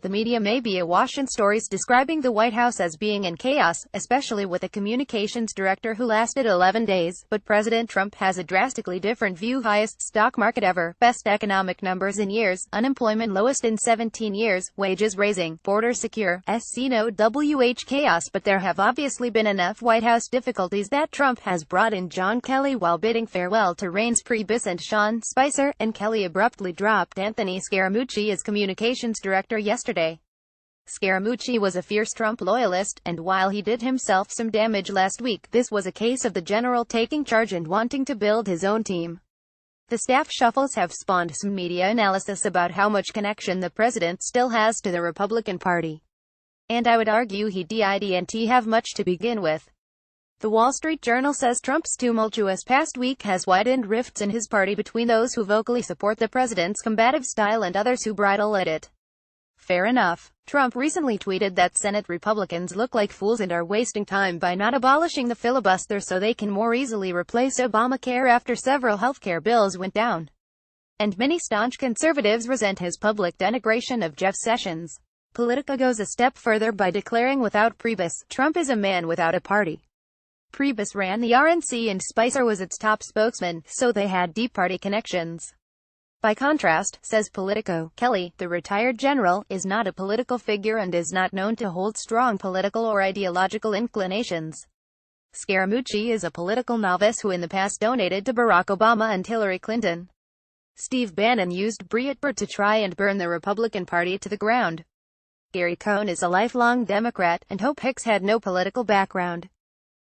The media may be awash in stories describing the White House as being in chaos, especially with a communications director who lasted 11 days, but President Trump has a drastically different view. Highest stock market ever, best economic numbers in years, unemployment lowest in 17 years, wages raising, borders secure, no chaos. But there have obviously been enough White House difficulties that Trump has brought in John Kelly while bidding farewell to Reince Priebus and Sean Spicer, and Kelly abruptly dropped Anthony Scaramucci as communications director yesterday. Scaramucci was a fierce Trump loyalist, and while he did himself some damage last week, this was a case of the general taking charge and wanting to build his own team. The staff shuffles have spawned some media analysis about how much connection the president still has to the Republican Party. And I would argue he didn't have much to begin with. The Wall Street Journal says Trump's tumultuous past week has widened rifts in his party between those who vocally support the president's combative style and others who bridle at it. Fair enough. Trump recently tweeted that Senate Republicans look like fools and are wasting time by not abolishing the filibuster so they can more easily replace Obamacare after several healthcare bills went down. And many staunch conservatives resent his public denigration of Jeff Sessions. Politico goes a step further by declaring without Priebus, Trump is a man without a party. Priebus ran the RNC and Spicer was its top spokesman, so they had deep party connections. By contrast, says Politico, Kelly, the retired general, is not a political figure and is not known to hold strong political or ideological inclinations. Scaramucci is a political novice who in the past donated to Barack Obama and Hillary Clinton. Steve Bannon used Breitbart to try and burn the Republican Party to the ground. Gary Cohn is a lifelong Democrat, and Hope Hicks had no political background.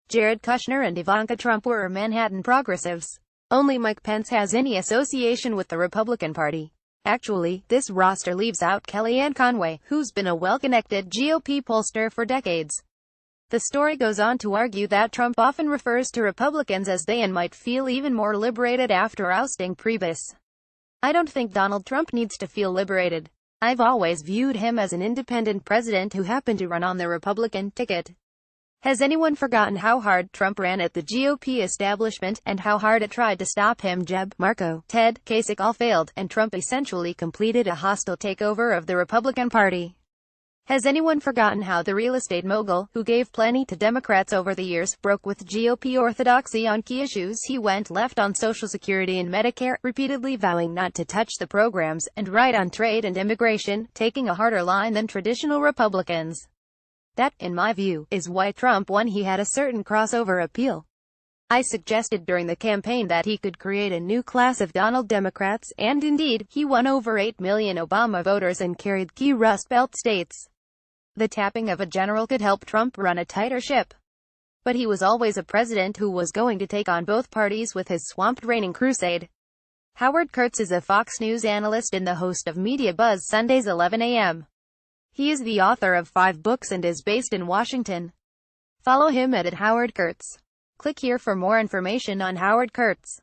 Jared Kushner and Ivanka Trump were Manhattan progressives. Only Mike Pence has any association with the Republican Party. Actually, this roster leaves out Kellyanne Conway, who's been a well-connected GOP pollster for decades. The story goes on to argue that Trump often refers to Republicans as they and might feel even more liberated after ousting Priebus. I don't think Donald Trump needs to feel liberated. I've always viewed him as an independent president who happened to run on the Republican ticket. Has anyone forgotten how hard Trump ran at the GOP establishment, and how hard it tried to stop him? Jeb, Marco, Ted, Kasich all failed, and Trump essentially completed a hostile takeover of the Republican Party. Has anyone forgotten how the real estate mogul, who gave plenty to Democrats over the years, broke with GOP orthodoxy on key issues? He went left on Social Security and Medicare, repeatedly vowing not to touch the programs, and right on trade and immigration, taking a harder line than traditional Republicans. That, in my view, is why Trump won. He had a certain crossover appeal. I suggested during the campaign that he could create a new class of Donald Democrats, and indeed, he won over 8 million Obama voters and carried key Rust Belt states. The tapping of a general could help Trump run a tighter ship. But he was always a president who was going to take on both parties with his swamped reigning crusade. Howard Kurtz is a Fox News analyst and the host of Media Buzz Sundays 11 a.m. He is the author of 5 books and is based in Washington. Follow him at @HowardKurtz. Click here for more information on Howard Kurtz.